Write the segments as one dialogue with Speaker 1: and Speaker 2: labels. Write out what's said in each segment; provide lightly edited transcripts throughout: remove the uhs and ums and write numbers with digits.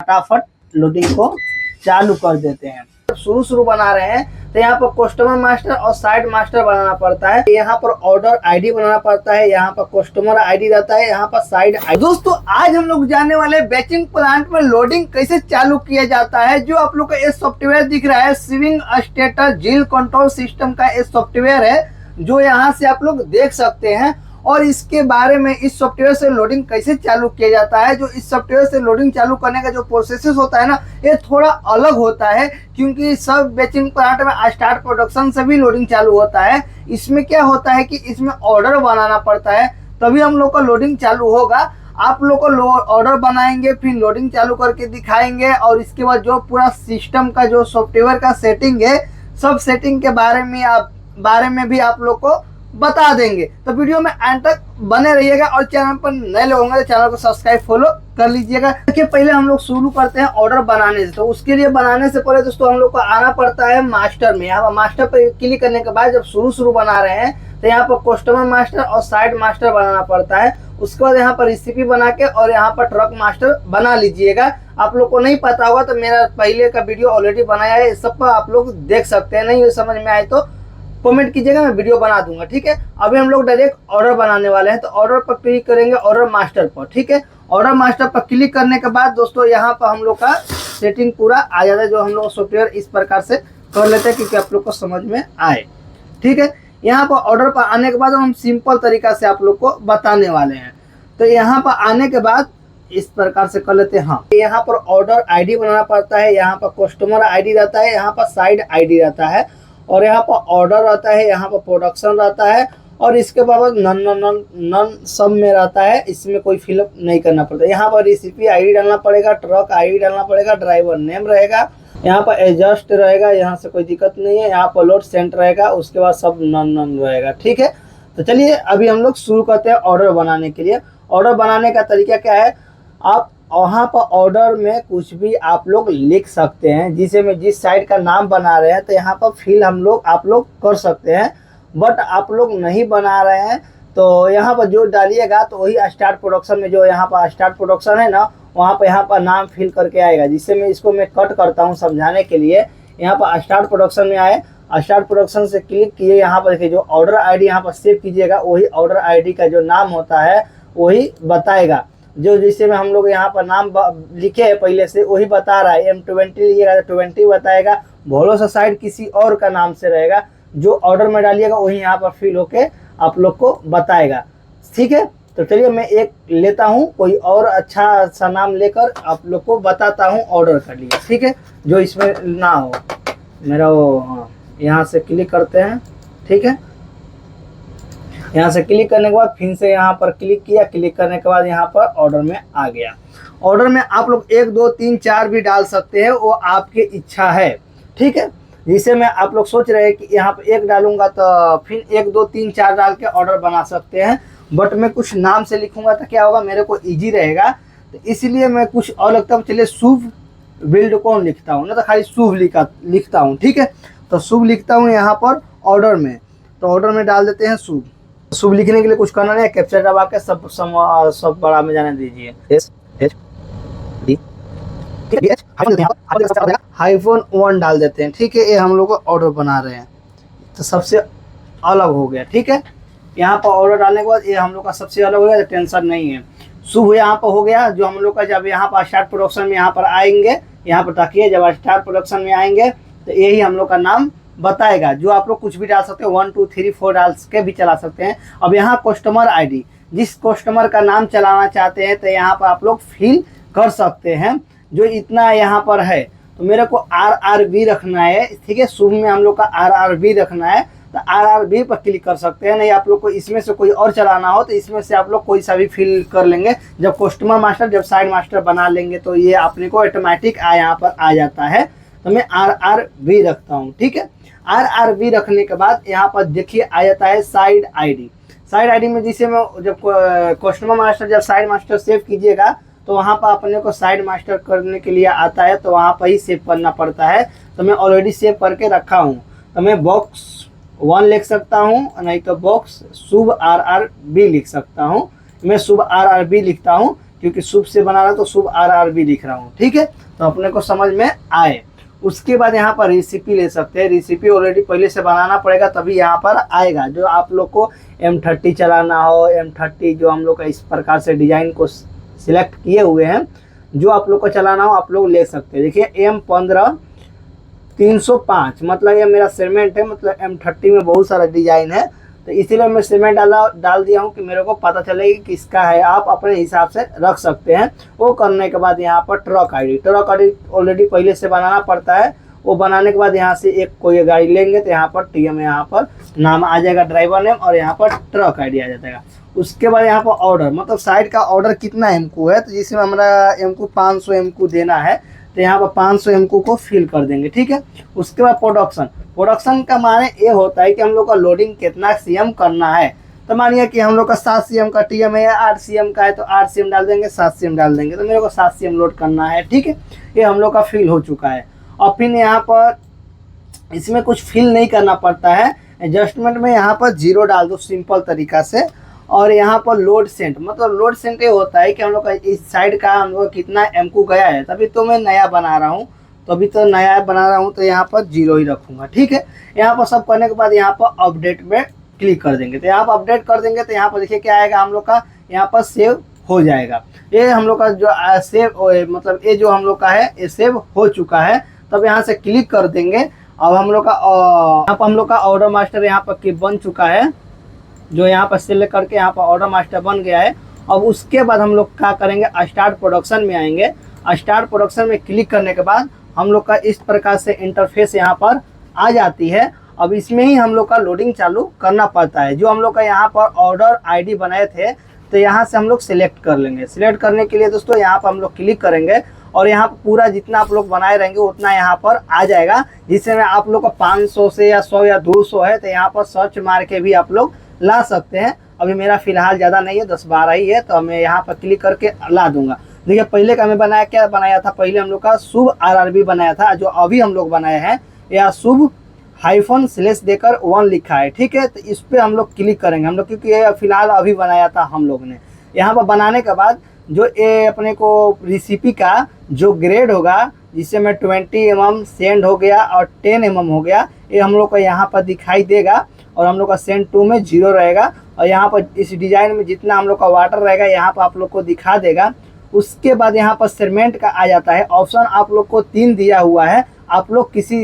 Speaker 1: फटाफट लोडिंग को चालू कर देते हैं। शुरू बना रहे हैं तो यहाँ पर कस्टमर मास्टर और साइड मास्टर बनाना पड़ता है। यहाँ पर ऑर्डर आईडी बनाना पड़ता है, यहाँ पर कस्टमर आईडी रहता है, यहाँ पर साइड आईडी। दोस्तों आज हम लोग जानने वाले बैचिंग प्लांट में लोडिंग कैसे चालू किया जाता है। जो आप लोग का ये सॉफ्टवेयर दिख रहा है स्विंग स्टेटस झील कंट्रोल सिस्टम का ये सॉफ्टवेयर है, जो यहाँ से आप लोग देख सकते हैं। और इसके बारे में इस सॉफ्टवेयर से लोडिंग कैसे चालू किया जाता है, जो इस सॉफ्टवेयर से लोडिंग चालू करने का जो प्रोसेस होता है ना, ये थोड़ा अलग होता है। क्योंकि सब बैचिंग प्लांट में स्टार्ट प्रोडक्शन से भी लोडिंग चालू होता है। इसमें क्या होता है कि इसमें ऑर्डर बनाना पड़ता है, तभी हम लोग का लोडिंग चालू होगा। आप लोग को ऑर्डर बनाएंगे, फिर लोडिंग चालू करके दिखाएंगे, और इसके बाद जो पूरा सिस्टम का जो सॉफ्टवेयर का सेटिंग है, सब सेटिंग के बारे में भी आप लोग को बता देंगे। तो वीडियो में एंड तक बने रहिएगा, और चैनल पर नए लोग होंगे तो चैनल को सब्सक्राइब फॉलो कर लीजिएगा। देखिए पहले हम लोग शुरू करते हैं ऑर्डर बनाने से। तो उसके लिए बनाने से पहले दोस्तों हम लोग को आना पड़ता है मास्टर में। यहाँ पर मास्टर पर क्लिक करने के बाद जब शुरू बना रहे हैं तो यहाँ पर कस्टमर मास्टर और साइड मास्टर बनाना पड़ता है। उसके बाद यहाँ पर रेसिपी बना के और यहाँ पर ट्रक मास्टर बना लीजिएगा। आप लोग को नहीं पता होगा तो मेरा पहले का वीडियो ऑलरेडी बनाया है, सब पर आप लोग देख सकते हैं। नहीं समझ में आए तो कमेंट कीजिएगा, मैं वीडियो बना दूंगा, ठीक है। अभी हम लोग डायरेक्ट ऑर्डर बनाने वाले हैं। तो ऑर्डर पर क्लिक करेंगे, ऑर्डर मास्टर पर, ठीक है। ऑर्डर मास्टर पर क्लिक करने के बाद दोस्तों यहाँ पर हम लोग का सेटिंग पूरा आ जाता है, जो हम लोग सॉफ्टवेयर इस प्रकार से कर लेते हैं क्योंकि आप लोग को समझ में आए, ठीक है। यहाँ पर ऑर्डर पर आने के बाद हम सिंपल तरीका से आप लोग को बताने वाले हैं। तो यहाँ पर आने के बाद इस प्रकार से कर लेते हैं। हाँ, यहाँ पर ऑर्डर आईडी बनाना पड़ता है, यहाँ पर कस्टमर आईडी रहता है, यहाँ पर साइड आईडी रहता है, और यहाँ पर ऑर्डर रहता है, यहाँ पर प्रोडक्शन रहता है, और इसके बाद नन सब में रहता है। इसमें कोई फिलअप नहीं करना पड़ता। यहाँ पर रेसिपी आईडी डालना पड़ेगा, ट्रक आईडी डालना पड़ेगा, ड्राइवर नेम रहेगा, यहाँ पर एडजस्ट रहेगा, यहाँ से कोई दिक्कत नहीं है। यहाँ पर लोड सेंट रहेगा, उसके बाद सब नन रहेगा, ठीक है। तो चलिए अभी हम लोग शुरू करते हैं ऑर्डर बनाने के लिए। ऑर्डर बनाने का तरीका क्या है, आप वहाँ पर ऑर्डर में कुछ भी आप लोग लिख सकते हैं। जिस साइड का नाम बना रहे हैं तो यहाँ पर फिल आप लोग कर सकते हैं। बट आप लोग नहीं बना रहे हैं तो यहाँ पर जो डालिएगा तो वही स्टार्ट प्रोडक्शन में, जो यहाँ पर स्टार्ट प्रोडक्शन है ना, वहाँ पर यहाँ पर नाम फिल करके आएगा। जिससे मैं इसको कट करता हूँ समझाने के लिए। यहाँ पर स्टार्ट प्रोडक्शन में आए, स्टार्ट प्रोडक्शन से क्लिक किए, यहाँ पर देखिए जो ऑर्डर आई डी यहाँ पर सेव कीजिएगा, वही ऑर्डर आई डी का जो नाम होता है वही बताएगा। जो जिससे में हम लोग यहाँ पर नाम लिखे हैं पहले से, वही बता रहा है। M20 लीजिएगा तो 20 बताएगा। भोलो सा साइड किसी और का नाम से रहेगा, जो ऑर्डर में डालिएगा वही यहाँ पर फिल होके आप लोग को बताएगा, ठीक है। तो चलिए मैं एक लेता हूँ, कोई और अच्छा सा नाम लेकर आप लोग को बताता हूँ ऑर्डर कर लिए, ठीक है, जो इसमें ना हो मेरा वो। हाँ, यहाँ से क्लिक करते हैं, ठीक है। यहाँ से क्लिक करने के बाद फिर से यहाँ पर क्लिक किया, क्लिक करने के बाद यहाँ पर ऑर्डर में आ गया। ऑर्डर में आप लोग 1 2 3 4 भी डाल सकते हैं, वो आपकी इच्छा है, ठीक है। जिसे मैं आप लोग सोच रहे हैं कि यहाँ पर 1 डालूंगा तो फिर 1 2 3 4 डाल के ऑर्डर बना सकते हैं। बट मैं कुछ नाम से लिखूंगा तो क्या होगा, मेरे को ईजी रहेगा, तो इसलिए मैं कुछ और लगता हूँ। चलिए शुभ बिल्ड कौन लिखता हूँ ना, तो खाली शुभ लिखता हूँ, ठीक है। तो शुभ लिखता हूँ यहाँ पर ऑर्डर में। तो ऑर्डर में डाल देते हैं शुभ। शुभ लिखने के लिए कुछ करना नहीं है, कैप्चर दबा के सब बड़ा में जाने दीजिए। -1 डाल देते हैं, ठीक है। ये हम लोग ऑर्डर बना रहे हैं तो सबसे अलग हो गया, ठीक है। यहाँ पर ऑर्डर डालने के बाद ये हम लोग का सबसे अलग हो गया, तो टेंशन नहीं है। शुभ यहाँ पर हो गया, जो हम लोग का जब यहाँ पर स्टार्ट प्रोडक्शन में यहाँ पर आएंगे, यहाँ पर ताकिए जब स्टार्ट प्रोडक्शन में आएंगे तो यही हम लोग का नाम बताएगा। जो आप लोग कुछ भी डाल सकते हैं, 1 2 3 4 डाल के भी चला सकते हैं। अब यहाँ कस्टमर आईडी, जिस कस्टमर का नाम चलाना चाहते हैं तो यहाँ पर आप लोग फिल कर सकते हैं। जो इतना यहाँ पर है तो मेरे को RRB रखना है, ठीक है। शुभ में हम लोग का RRB रखना है, तो RRB पर क्लिक कर सकते हैं। नहीं आप लोग को इसमें से कोई और चलाना हो तो इसमें से आप लोग कोई सा भी फिल कर लेंगे। जब कस्टमर मास्टर जब साइड मास्टर बना लेंगे तो ये अपने को ऑटोमेटिक यहाँ पर आ जाता है। तो मैं RRB रखता हूँ, ठीक है। RRB रखने के बाद यहाँ पर देखिए आ जाता है साइड आईडी। साइड आईडी में जिसे मैं जब कस्टमर मास्टर जब साइड मास्टर सेव कीजिएगा तो वहाँ पर अपने को साइड मास्टर करने के लिए आता है, तो वहाँ पर ही सेव करना पड़ता है। तो मैं ऑलरेडी सेव करके रखा हूँ, तो मैं बॉक्स 1 लिख सकता हूँ, नहीं तो बॉक्स शुभ RRB लिख सकता हूँ। मैं शुभ RRB लिखता हूँ। क्योंकि शुभ से बना रहा हूँ तो शुभ RRB लिख रहा हूँ। ठीक है, तो अपने को समझ में आए। उसके बाद यहाँ पर रेसिपी ले सकते हैं। रेसिपी ऑलरेडी पहले से बनाना पड़ेगा तभी यहाँ पर आएगा। जो आप लोग को M30 चलाना हो, M30 जो हम लोग का इस प्रकार से डिजाइन को सिलेक्ट किए हुए हैं, जो आप लोग को चलाना हो आप लोग ले सकते हैं। देखिए M15 305 मतलब ये मेरा सेगमेंट है, मतलब M30 में बहुत सारा डिजाइन है, तो इसीलिए मैं सेगमेंट डाल दिया हूँ कि मेरे को पता चले कि किसका है। आप अपने हिसाब से रख सकते हैं। वो करने के बाद यहाँ पर ट्रक आईडी ऑलरेडी पहले से बनाना पड़ता है। वो बनाने के बाद यहाँ से एक कोई गाड़ी लेंगे तो यहाँ पर TM यहाँ पर नाम आ जाएगा, ड्राइवर नेम, और यहाँ पर ट्रक आईडी आ जाएगा। उसके बाद यहाँ पर ऑर्डर, मतलब साइड का ऑर्डर कितना MQ है, तो जिसमें हमारा MQ 500 MQ देना है, तो यहाँ पर 500 MQ को फिल कर देंगे। ठीक है, उसके बाद प्रोडक्शन का माने ये होता है कि हम लोग का लोडिंग कितना CM करना है। तो मानिए कि हम लोग का 7 CM का TM है या 8 CM का है तो 8 CM डाल देंगे, 7 CM डाल देंगे, तो मेरे को 7 CM लोड करना है। ठीक है, ये हम लोग का फिल हो चुका है। और फिर यहाँ पर इसमें कुछ फिल नहीं करना पड़ता है, एडजस्टमेंट में यहाँ पर 0 डाल दो सिंपल तरीका से। और यहाँ पर लोड सेंट, मतलब लोड सेंट ये होता है कि हम लोग का इस साइड का हम लोग कितना MQ गया है। तभी तो मैं नया बना रहा हूँ, तो यहाँ पर 0 ही रखूँगा। ठीक है, यहाँ पर सब करने के बाद यहाँ पर अपडेट में क्लिक कर देंगे। तो यहाँ पर अपडेट कर देंगे तो यहाँ पर देखिए क्या आएगा, हम लोग का यहाँ पर सेव हो जाएगा। ये हम लोग का जो सेव मतलब ये जो हम लोग का है ये सेव हो चुका है। तब यहाँ से क्लिक कर देंगे। अब हम लोग का यहाँ पर हम लोग का ऑर्डर मास्टर यहाँ पर बन चुका है, जो यहाँ पर सेलेक्ट करके यहाँ पर ऑर्डर मास्टर बन गया है। अब उसके बाद हम लोग क्या करेंगे, स्टार्ट प्रोडक्शन में आएंगे। स्टार्ट प्रोडक्शन में क्लिक करने के बाद हम लोग का इस प्रकार से इंटरफेस यहाँ पर आ जाती है। अब इसमें ही हम लोग का लोडिंग चालू करना पड़ता है। जो हम लोग का यहाँ पर ऑर्डर ID बनाए थे तो यहाँ से हम लोग सिलेक्ट कर लेंगे। सिलेक्ट करने के लिए दोस्तों यहाँ पर हम लोग क्लिक करेंगे और यहाँ पर पूरा जितना आप लोग बनाए रहेंगे उतना यहाँ पर आ जाएगा। जिससे में आप लोग का 500 से या 100 या 200 है तो यहाँ पर सर्च मार के भी आप लोग ला सकते हैं। अभी मेरा फिलहाल ज़्यादा नहीं है, 10-12 ही है, तो मैं यहाँ पर क्लिक करके ला दूंगा। देखिए पहले का मैं क्या बनाया था, पहले हम लोग का शुभ RRB बनाया था। जो अभी हम लोग बनाए हैं या शुभ -/ देकर 1 लिखा है। ठीक है, तो इस पर हम लोग क्लिक करेंगे हम लोग, क्योंकि ये फिलहाल अभी बनाया था हम लोग ने। यहाँ पर बनाने के बाद जो ये अपने को रेसिपी का जो ग्रेड होगा, जिससे में 20 mm सेंड हो गया और 10 mm हो गया, ये हम लोग को यहाँ पर दिखाई देगा। और हम लोग का सेंड 2 में 0 रहेगा। और यहाँ पर इस डिजाइन में जितना हम लोग का वाटर रहेगा यहाँ पर आप लोग को दिखा देगा। उसके बाद यहाँ पर सेगमेंट का आ जाता है ऑप्शन, आप लोग को 3 दिया हुआ है। आप लोग किसी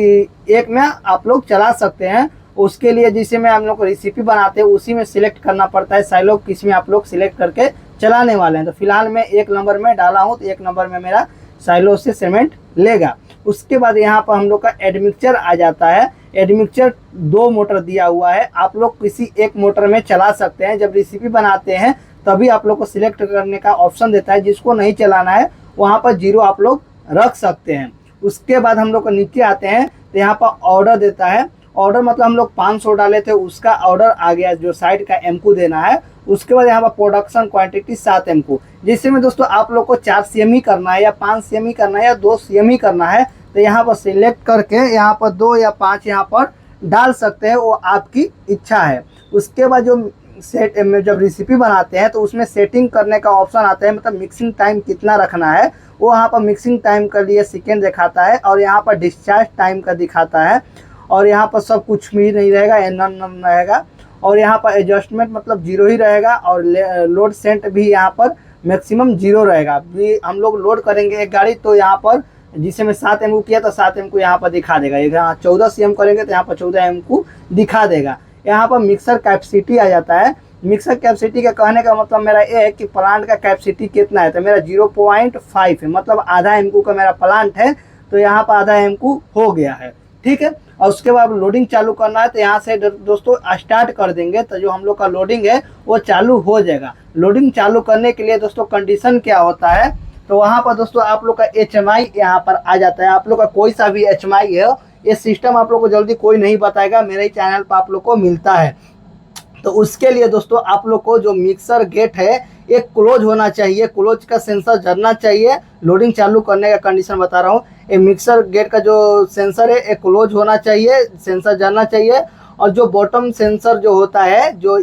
Speaker 1: एक में आप लोग चला सकते हैं। उसके लिए जिसे में हम लोग को रेसिपी बनाते हैं उसी में सिलेक्ट करना पड़ता है साइलोग किस में आप लोग सिलेक्ट करके चलाने वाले हैं। तो फिलहाल मैं 1 नंबर में डाला हूँ, तो 1 नंबर में मेरा साइलो से सीमेंट लेगा। उसके बाद यहाँ पर हम लोग का एडमिक्सचर आ जाता है। एडमिक्सचर 2 मोटर दिया हुआ है, आप लोग किसी एक मोटर में चला सकते हैं। जब रेसिपी बनाते हैं तभी आप लोग को सिलेक्ट करने का ऑप्शन देता है। जिसको नहीं चलाना है वहाँ पर 0 आप लोग रख सकते हैं। उसके बाद हम लोग को नीचे आते हैं तो यहाँ पर ऑर्डर देता है। ऑर्डर मतलब हम लोग 500 डाले थे, उसका ऑर्डर आ गया जो साइड का MQ देना है। उसके बाद यहाँ पर प्रोडक्शन क्वांटिटी 7 MQ, जिससे में दोस्तों आप लोग को 4 CM ही करना है या 5 CM ही करना है या 2 CM ही करना है। तो यहाँ पर सिलेक्ट करके यहाँ पर 2 या 5 यहाँ पर डाल सकते हैं, वो आपकी इच्छा है। उसके बाद जो सेट में जब रेसिपी बनाते हैं तो उसमें सेटिंग करने का ऑप्शन आता है, मतलब मिक्सिंग टाइम कितना रखना है। वो यहाँ पर मिक्सिंग टाइम के लिए सेकेंड दिखाता है और यहाँ पर डिस्चार्ज टाइम का दिखाता है। और यहाँ पर सब कुछ भी नहीं रहेगा, नन रहेगा। और यहाँ पर एडजस्टमेंट मतलब 0 ही रहेगा। और लोड सेंट भी यहाँ पर मैक्सिमम 0 रहेगा। भी हम लोग लोड करेंगे एक गाड़ी तो यहाँ पर जिसे में 7 MQ किया तो 7 MQ यहाँ पर दिखा देगा। यहाँ 14 CM करेंगे तो यहाँ पर 14 MQ दिखा देगा। यहाँ पर मिक्सर कैपेसिटी आ जाता है। मिक्सर कैपेसिटी का कहने का मतलब मेरा ये है कि प्लांट का कैपेसिटी कितना है। तो मेरा 0.5 है, मतलब आधा MQ का मेरा प्लांट है, तो यहाँ पर आधा MQ हो गया है। ठीक है, और उसके बाद लोडिंग चालू करना है तो यहाँ से दोस्तों स्टार्ट कर देंगे तो जो हम लोग का लोडिंग है वो चालू हो जाएगा। लोडिंग चालू करने के लिए दोस्तों कंडीशन क्या होता है, तो वहाँ पर दोस्तों आप लोग का HMI यहाँ पर आ जाता है। आप लोग का कोई सा भी HMI है, ये सिस्टम आप लोग को जल्दी कोई नहीं बताएगा, मेरे ही चैनल पर आप लोग को मिलता है। तो उसके लिए दोस्तों आप लोग को जो मिक्सर गेट है ये क्लोज होना चाहिए, क्लोज का सेंसर जलना चाहिए। लोडिंग चालू करने का कंडीशन बता रहा हूँ। ये मिक्सर गेट का जो सेंसर है ये क्लोज होना चाहिए, सेंसर जलना चाहिए। और जो बॉटम सेंसर जो होता है जो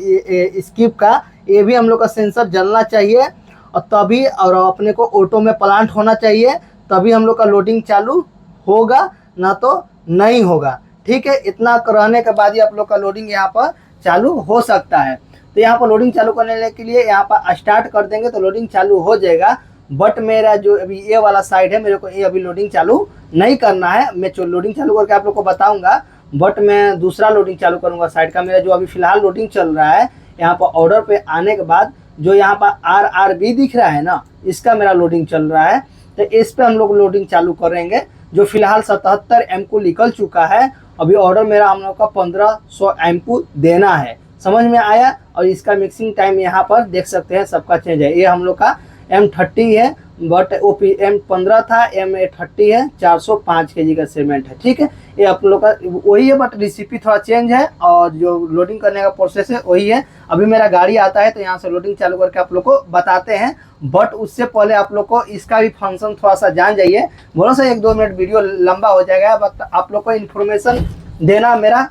Speaker 1: स्किप का, ये भी हम लोग का सेंसर जलना चाहिए। और तभी और अपने को ऑटो में प्लांट होना चाहिए, तभी हम लोग का लोडिंग चालू होगा, ना तो नहीं होगा। ठीक है, इतना रहने के बाद ही आप लोग का लोडिंग यहाँ पर चालू हो सकता है। तो यहाँ पर लोडिंग चालू करने के लिए यहाँ पर स्टार्ट कर देंगे तो लोडिंग चालू हो जाएगा। बट मेरा जो अभी ये वाला साइड है, मेरे को ये अभी लोडिंग चालू नहीं करना है। मैं लोडिंग चालू करके आप लोग को बताऊंगा, बट मैं दूसरा लोडिंग चालू करूंगा साइड का। मेरा जो अभी फिलहाल लोडिंग चल रहा है, यहाँ पर ऑर्डर पे आने के बाद जो यहाँ पर RRB दिख रहा है ना, इसका मेरा लोडिंग चल रहा है। तो इस पे हम लोग लोडिंग चालू करेंगे। जो फिलहाल 77 एमपू निकल चुका है, अभी ऑर्डर मेरा हम लोग का 1500 एमपू देना है। समझ में आया? और इसका मिक्सिंग टाइम यहाँ पर देख सकते हैं, सबका चेंज है। ये हम लोग का M30 है, बट OP M15 था, M30 है, 405 kg का सीमेंट है। ठीक है, ये आप लोग का वही है, बट रेसिपी थोड़ा चेंज है और जो लोडिंग करने का प्रोसेस है वही है। अभी मेरा गाड़ी आता है तो यहाँ से लोडिंग चालू करके आप लोग को बताते हैं, बट उससे पहले आप लोग को इसका भी फंक्शन थोड़ा सा जान जाइए। बोलो से 1-2 मिनट वीडियो लंबा हो जाएगा, बट आप लोग को इन्फॉर्मेशन देना मेरा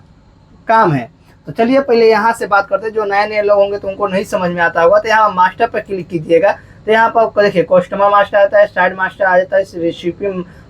Speaker 1: काम है। तो चलिए पहले यहाँ से बात करते हैं। जो नए नए लोग होंगे तो उनको नहीं समझ में आता होगा, तो यहाँ मास्टर पर क्लिक कीजिएगा। तो यहाँ पर आपको देखिए कस्टमर मास्टर आता है, साइड मास्टर आ जाता है, रेसिपी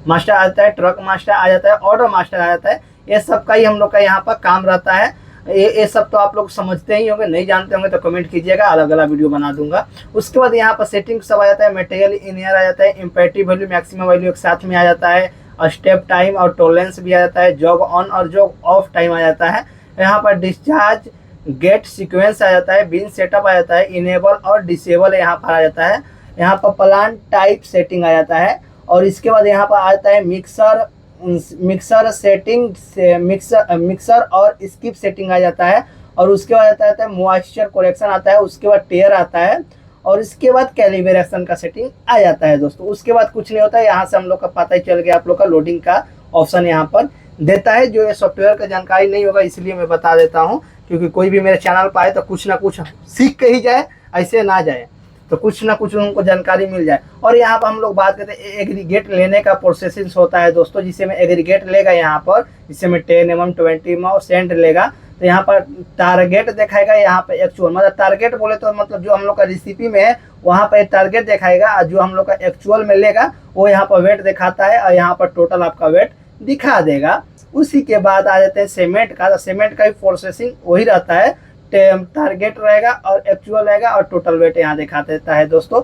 Speaker 1: मास्टर आ जाता है, ट्रक मास्टर आ जाता है, ऑर्डर मास्टर आ जाता है। ये सब का ही हम लोग का यहाँ पर काम रहता है। ये सब तो आप लोग समझते ही होंगे, नहीं जानते होंगे तो कमेंट कीजिएगा, अलग अलग वीडियो बना दूंगा। उसके बाद यहाँ पर सेटिंग सब आ जाता है, मटेरियल इन ईयर आ जाता है, इम्पेरेटिव वैल्यू मैक्सिमम वैल्यू एक साथ में आ जाता है, और स्टेप टाइम और टॉलरेंस भी आ जाता है, जॉब ऑन और जॉब ऑफ टाइम आ जाता है। यहाँ पर डिस्चार्ज गेट सीक्वेंस आ जाता है, बिन सेटअप आ जाता है, इनेबल और डिसेबल यहाँ पर आ जाता है। यहाँ पर प्लांट टाइप सेटिंग आ जाता है, और इसके बाद यहाँ पर आ जाता है मिक्सर सेटिंग से मिक्सर और स्किप सेटिंग आ जाता है। और उसके बाद आता है मॉइस्चर करेक्शन आता है, उसके बाद टेयर आता है, और इसके बाद कैलिब्रेशन का सेटिंग आ जाता है दोस्तों। उसके बाद कुछ नहीं होता है। यहाँ से हम लोग का पता ही चल गया, आप लोग का लोडिंग का ऑप्शन यहाँ पर देता है। जो ये सॉफ्टवेयर का जानकारी नहीं होगा इसलिए मैं बता देता हूँ, क्योंकि कोई भी मेरे चैनल पर आए तो कुछ ना कुछ सीख के ही जाए, ऐसे ना जाए, तो कुछ ना कुछ उनको जानकारी मिल जाए। और यहाँ पर हम लोग बात करते हैं एग्रीगेट लेने का प्रोसेसिंग होता है दोस्तों, जिसे में एग्रीगेट लेगा यहाँ पर, जिससे में 10 mm 20 mm सेंट लेगा। तो यहाँ पर टारगेट दिखाएगा, यहाँ पे एक्चुअल, मतलब टारगेट बोले तो मतलब जो हम लोग का रेसिपी में है वहाँ पर टारगेट दिखाएगा, और जो हम लोग का एक्चुअल में लेगा वो यहाँ पर वेट दिखाता है, और यहाँ पर टोटल आपका वेट दिखा देगा। उसी के बाद आ जाते हैं सीमेंट का। तो सीमेंट का भी प्रोसेसिंग वही रहता है, टारगेट रहेगा और एक्चुअल रहेगा, और टोटल वेट यहाँ दिखा देता है दोस्तों।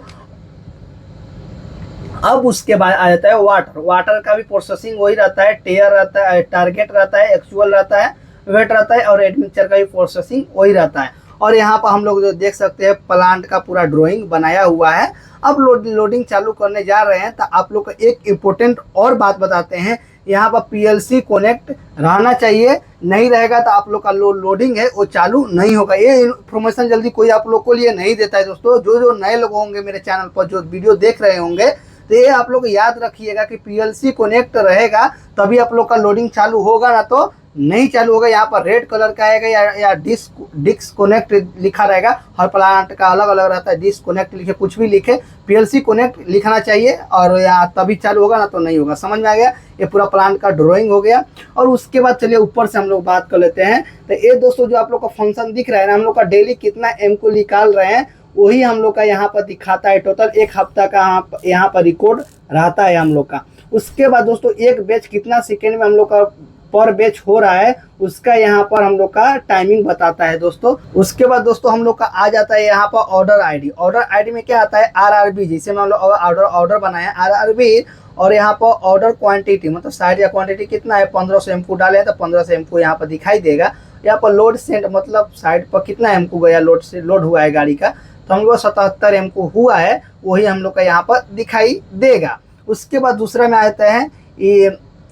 Speaker 1: अब उसके बाद आ जाता है वाटर का भी प्रोसेसिंग वही रहता है, टेयर रहता है, टारगेट रहता है, एक्चुअल रहता है, वेट रहता है, और एडमिक्सचर का भी प्रोसेसिंग वही रहता है। और यहाँ पर हम लोग जो देख सकते हैं प्लांट का पूरा ड्राइंग बनाया हुआ है। अब लोडिंग चालू करने जा रहे हैं, तो आप लोग को एक इम्पोर्टेंट और बात बताते हैं। यहाँ पर PLC कनेक्ट रहना चाहिए, नहीं रहेगा तो आप लोग का लोडिंग है वो चालू नहीं होगा। ये इन्फॉर्मेशन जल्दी कोई आप लोग को लिए नहीं देता है दोस्तों। जो नए लोग होंगे मेरे चैनल पर, जो वीडियो देख रहे होंगे, तो ये आप लोग याद रखिएगा कि PLC कनेक्ट रहेगा तभी आप लोग का लोडिंग चालू होगा, ना तो नहीं चालू होगा। यहाँ पर रेड कलर का आएगा या डिस्कनेक्ट लिखा रहेगा। हर प्लांट का अलग अलग रहता है, डिस्कनेक्ट लिखे कुछ भी लिखे, PLC कनेक्ट लिखना चाहिए, और यहाँ तभी चालू होगा, ना तो नहीं होगा। समझ में आ गया? ये पूरा प्लांट का ड्राइंग हो गया। और उसके बाद चलिए ऊपर से हम लोग बात कर लेते हैं। तो ये दोस्तों जो आप लोग का फंक्शन दिख रहा है ना, हम लोग का डेली कितना एमको निकाल रहे हैं वही हम लोग का यहाँ पर दिखाता है। टोटल एक हफ्ता का यहाँ पर रिकॉर्ड रहता है हम लोग का। उसके बाद दोस्तों एक बैच कितना सेकेंड में हम लोग का पर बैच हो रहा है, उसका यहाँ पर हम लोग का टाइमिंग बताता है दोस्तों। उसके बाद दोस्तों हम लोग का आ जाता है यहाँ पर ऑर्डर आईडी। ऑर्डर आईडी में क्या आता है? RRB, जिसे हम लोग ऑर्डर बनाए RRB। और यहाँ पर ऑर्डर क्वांटिटी, मतलब साइड या क्वांटिटी कितना है, 1500 एमपू डाले तो 1500 एमपू यहाँ पर दिखाई देगा। यहाँ पर लोड सेंट, मतलब साइड पर कितना एमपू गया, लोड हुआ है गाड़ी का, तो हम लोग 77 एमपू हुआ है, वही हम लोग का यहाँ पर दिखाई देगा। उसके बाद दूसरा में आता है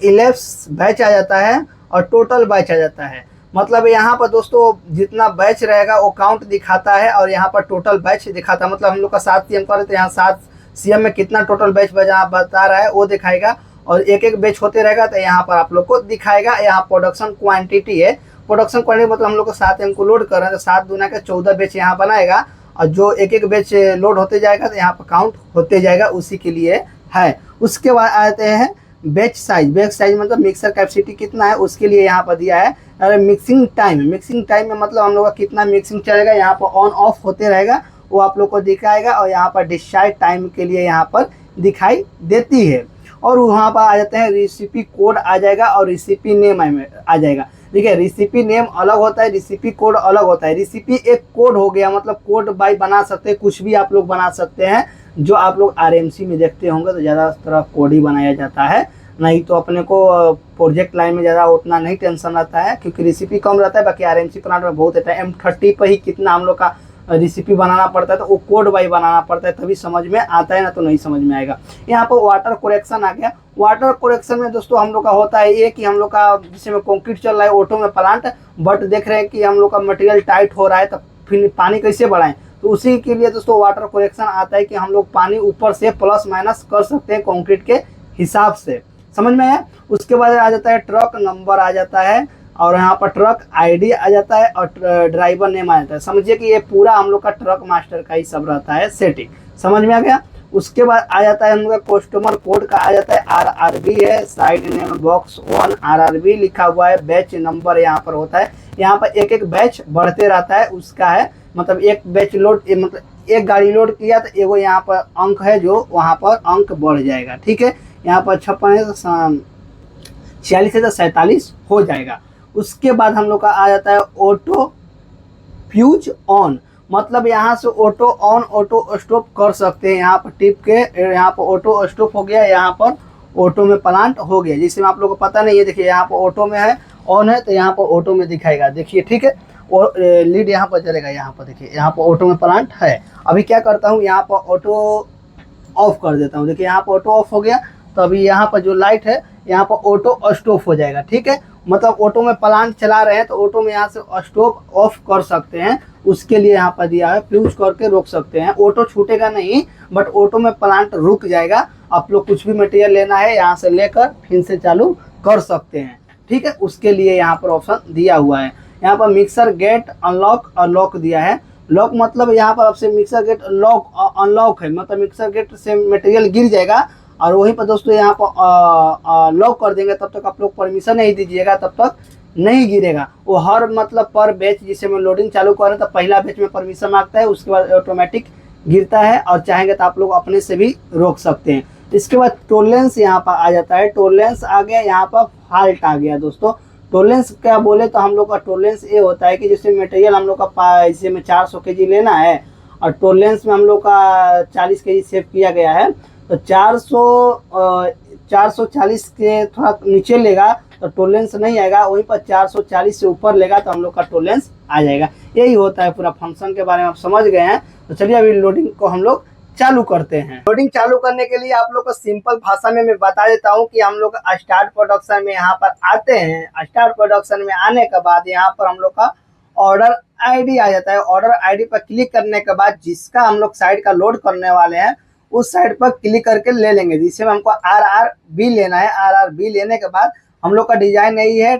Speaker 1: इलेप्स बैच आ जाता है, और टोटल बैच आ जाता है। मतलब यहाँ पर दोस्तों जितना बैच रहेगा वो काउंट दिखाता है, और यहाँ पर टोटल बैच दिखाता है। मतलब हम लोग का 7 CM करे तो यहाँ 7 CM में कितना टोटल बैच बता रहा है वो दिखाएगा, और एक एक बैच होते रहेगा तो यहाँ पर आप लोग को दिखाएगा। यहाँ प्रोडक्शन क्वांटिटी है, प्रोडक्शन क्वांटिटी मतलब हम लोग को 7 M को लोड कर रहे हैं तो 7 दूना के 14 बैच यहाँ बनाएगा, और जो एक एक बैच लोड होते जाएगा तो यहाँ पर काउंट होते जाएगा, उसी के लिए है। उसके बाद आते हैं बैच साइज मतलब मिक्सर कैपेसिटी कितना है उसके लिए यहाँ पर दिया है। अरे मिक्सिंग टाइम में मतलब हम लोग का कितना मिक्सिंग चलेगा, यहाँ पर ऑन ऑफ होते रहेगा, वो आप लोग को दिखाएगा, और यहाँ पर डिस्चार्ज टाइम के लिए यहाँ पर दिखाई देती है। और वहाँ पर आ जाते हैं रेसिपी कोड आ जाएगा और रेसिपी नेम आ जाएगा। देखिए रेसिपी नेम अलग होता है, रेसिपी कोड अलग होता है। रेसिपी एक कोड हो गया, मतलब कोड बाई बना सकते हैं, कुछ भी आप लोग बना सकते हैं। जो आप लोग आरएमसी में देखते होंगे तो ज़्यादा तरह कोड ही बनाया जाता है, नहीं तो अपने को प्रोजेक्ट लाइन में ज़्यादा उतना नहीं टेंशन रहता है, क्योंकि रेसिपी कम रहता है। बाकी आरएमसी प्लांट में बहुत रहता है, M30 पर ही कितना हम लोग का रेसिपी बनाना पड़ता है, तो वो कोड वाई बनाना पड़ता है, तभी समझ में आता है, ना तो नहीं समझ में आएगा। यहाँ पर वाटर करेक्शन आ गया। वाटर करेक्शन में दोस्तों हम लोग का होता है ये कि हम लोग का जिसमें कंक्रीट चल रहा है ऑटो में प्लांट, बट देख रहे हैं कि हम लोग का मटेरियल टाइट हो रहा है, तो फिर पानी कैसे बढ़ाएं, तो उसी के लिए दोस्तों वाटर करेक्शन आता है कि हम लोग पानी ऊपर से प्लस माइनस कर सकते हैं कंक्रीट के हिसाब से। समझ में आया। उसके बाद आ जाता है ट्रक नंबर आ जाता है, और यहाँ पर ट्रक आईडी आ जाता है, और ड्राइवर नेम आ जाता है। समझिए कि ये पूरा हम लोग का ट्रक मास्टर का ही सब रहता है सेटिंग। समझ में आ गया। उसके बाद आ जाता है हम लोग का कस्टमर कोड का आ जाता है, RRB है, साइड नेम बॉक्स 1 RRB लिखा हुआ है, बैच नंबर यहाँ पर होता है। यहाँ पर एक एक बैच बढ़ते रहता है उसका है, मतलब एक बैच लोड, मतलब एक गाड़ी लोड किया तो एगो यहाँ पर अंक है जो वहाँ पर अंक बढ़ जाएगा। ठीक है, यहाँ पर 56 है तो 46 है तो 47 हो जाएगा। उसके बाद हम लोग का आ जाता है ऑटो फ्यूज ऑन, मतलब यहाँ से ऑटो ऑन ऑटो स्टॉप कर सकते हैं। यहाँ पर टिप के यहाँ पर ऑटो स्टॉप हो गया, यहाँ पर ऑटो में प्लांट हो गया, जिसमें आप लोग को पता नहीं है। देखिए यहाँ पर ऑटो में है, ऑन है, तो यहाँ पर ऑटो में दिखाएगा। देखिए ठीक है, और लीड यहाँ पर चलेगा। यहाँ पर देखिए यहाँ पर ऑटो में प्लांट है। अभी क्या करता हूँ, यहाँ पर ऑटो ऑफ कर देता हूँ। देखिए यहाँ पर ऑटो ऑफ हो गया, तो अभी यहाँ पर जो लाइट है यहाँ पर ऑटो स्टॉप हो जाएगा। ठीक है, मतलब ऑटो में प्लांट चला रहे हैं तो ऑटो में यहाँ से स्टॉप ऑफ कर सकते हैं, उसके लिए यहाँ पर दिया है, फ्यूज करके रोक सकते हैं। ऑटो छूटेगा नहीं, बट ऑटो में प्लांट रुक जाएगा। आप लोग कुछ भी मटेरियल लेना है यहाँ से लेकर फिर से चालू कर सकते हैं। ठीक है, उसके लिए यहाँ पर ऑप्शन दिया हुआ है। यहाँ पर मिक्सर गेट अनलॉक और लॉक दिया है। लॉक मतलब यहाँ पर आपसे मिक्सर गेट लॉक अनलॉक है, मतलब मिक्सर गेट से मटेरियल गिर जाएगा, और वहीं पर दोस्तों यहाँ पर लॉक कर देंगे। तब तक आप लोग परमिशन नहीं दीजिएगा, तब तक नहीं गिरेगा वो। हर मतलब पर बैच जिसे में लोडिंग चालू करें तो पहला बैच में परमिशन मांगता है, उसके बाद ऑटोमेटिक गिरता है, और चाहेंगे तो आप लोग अपने से भी रोक सकते हैं। इसके बाद टोलेंस यहाँ पर आ जाता है। टोलेंस आ गया, यहाँ पर फॉल्ट आ गया। दोस्तों टोलेंस क्या बोले तो हम लोग का टोलेंस ये होता है कि जैसे मटेरियल हम लोग का इसे में 400 kg लेना है, और टोलेंस में हम लोग का 40 kg सेव किया गया है, तो 440 के थोड़ा नीचे लेगा तो टोलेंस नहीं आएगा, वहीं पर 440 से ऊपर लेगा तो हम लोग का टोलेंस आ जाएगा। यही होता है पूरा फंक्शन के बारे में आप समझ गए हैं। तो चलिए अभी लोडिंग को हम लोग चालू करते हैं। लोडिंग चालू करने के लिए आप लोग को सिंपल भाषा में मैं बता देता हूँ कि हम लोग स्टार्ट प्रोडक्शन में यहाँ पर आते हैं। स्टार्ट प्रोडक्शन में आने के बाद यहाँ पर हम लोग का ऑर्डर आईडी आ जाता है। ऑर्डर आईडी पर क्लिक करने के बाद जिसका हम लोग साइड का लोड करने वाले हैं उस साइड पर क्लिक करके ले लेंगे, जिसमें हमको RRB लेना है। RRB लेने के बाद हम लोग का डिजाइन यही है,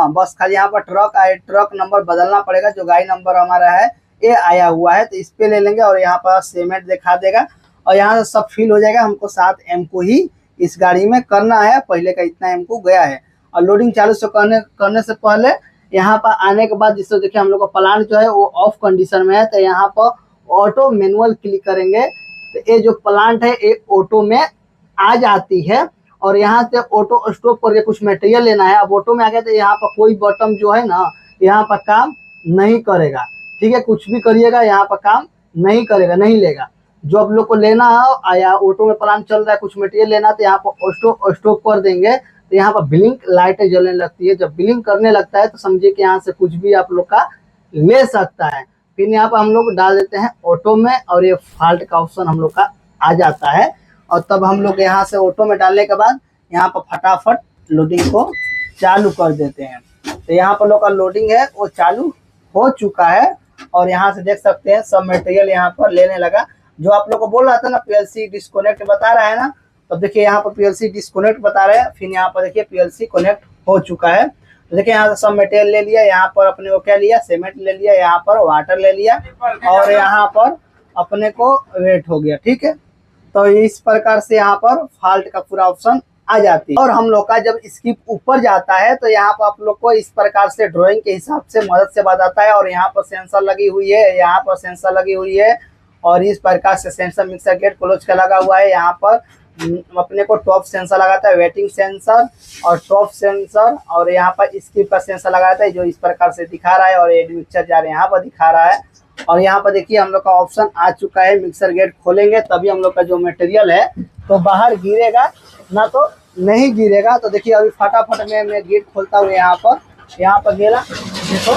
Speaker 1: बस खाली यहाँ पर ट्रक नंबर बदलना पड़ेगा। जो गाड़ी नंबर हमारा है ये आया हुआ है, तो इस पे ले लेंगे, और यहाँ पर सेमेंट दिखा देगा, और यहाँ से सब फिल हो जाएगा। हमको 7 MQ ही इस गाड़ी में करना है, पहले का इतना MQ गया है। और लोडिंग चालू से करने से पहले यहाँ पर आने के बाद जिससे देखिए हम लोग का प्लांट जो है वो ऑफ कंडीशन में है, तो यहाँ पर ऑटो मैनुअल क्लिक करेंगे तो ये जो प्लांट है ये ऑटो में आ जाती है। और यहाँ से ऑटो स्टॉप करके कुछ मटेरियल लेना है। अब ऑटो में आ गया तो यहाँ पर कोई बटन जो है ना यहाँ पर काम नहीं करेगा। ठीक है, कुछ भी करिएगा यहाँ पर काम नहीं करेगा, नहीं लेगा। जो आप लोग को लेना है या ऑटो में प्लांट चल रहा है कुछ मटेरियल लेना, तो यहाँ पर स्टॉप कर देंगे, तो यहाँ पर ब्लिंक लाइटें जलने लगती है। जब ब्लिंक करने लगता है तो समझिए कि यहाँ से कुछ भी आप लोग का ले सकता है। फिर यहाँ पर हम लोग डाल देते हैं ऑटो में, और ये फॉल्ट का ऑप्शन हम लोग का आ जाता है। और तब हम लोग यहाँ से ऑटो में डालने के बाद यहाँ पर फटाफट लोडिंग को चालू कर देते हैं। तो यहाँ पर लोग का लोडिंग है वो चालू हो चुका है, और यहाँ से देख सकते हैं सब मटेरियल यहाँ पर लेने लगा। जो आप लोग को बोल रहा था ना PLC डिस्कनेक्ट बता रहा है ना, तो देखिए यहाँ पर PLC डिस्कनेक्ट बता रहे हैं। फिर यहाँ पर देखिए PLC कनेक्ट हो चुका है। तो देखिए यहाँ से सब मटेरियल ले लिया। यहाँ पर अपने को क्या लिया, सीमेंट ले लिया, यहाँ पर वाटर ले लिया, और यहाँ पर अपने को वेट हो गया। ठीक है, तो इस प्रकार से यहाँ पर फॉल्ट का पूरा ऑप्शन आ जाती है। और हम लोग का जब स्किप ऊपर जाता है तो यहाँ पर आप लोग को इस प्रकार से ड्राइंग के हिसाब से मदद से बताता है। और यहाँ पर सेंसर लगी हुई है, यहाँ पर सेंसर लगी हुई है, और इस प्रकार से सेंसर मिक्सर गेट क्लोज का लगा हुआ है। यहाँ पर अपने को टॉप सेंसर लगाता है, वेटिंग सेंसर और टॉप सेंसर, और यहाँ पर स्किप का सेंसर लगाता है जो इस प्रकार से दिखा रहा है, और एड मिक्सर जार यहाँ पर दिखा रहा है। और यहाँ पर देखिए हम लोग का ऑप्शन आ चुका है, मिक्सर गेट खोलेंगे तभी हम लोग का जो मटेरियल है तो बाहर गिरेगा, ना तो नहीं गिरेगा। तो देखिए अभी फटाफट मैं गेट खोलता हूँ। यहाँ पर गिरा, देखो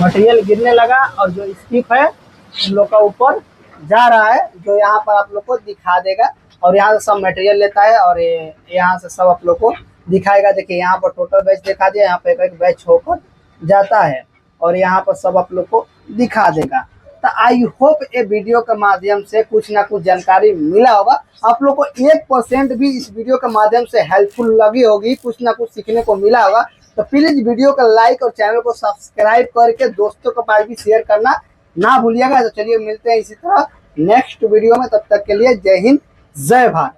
Speaker 1: मटेरियल गिरने लगा, और जो स्किप है हम लोग का ऊपर जा रहा है, जो यहाँ पर आप लोग को दिखा देगा, और यहाँ से सब मटेरियल लेता है और यहाँ से सब आप लोग को दिखाएगा। देखिए यहाँ पर टोटल बैच दिखा दिया, यहाँ पर एक एक बैच होकर जाता है, और यहाँ पर सब आप लोग को दिखा देगा। तो आई होप ये वीडियो के माध्यम से कुछ ना कुछ जानकारी मिला होगा। आप लोग को 1% भी इस वीडियो के माध्यम से हेल्पफुल लगी होगी, कुछ ना कुछ सीखने को मिला होगा। तो प्लीज वीडियो को लाइक और चैनल को सब्सक्राइब करके दोस्तों के पास भी शेयर करना ना भूलिएगा। तो चलिए मिलते हैं इसी तरह नेक्स्ट वीडियो में, तब तक के लिए जय हिंद जय भारत।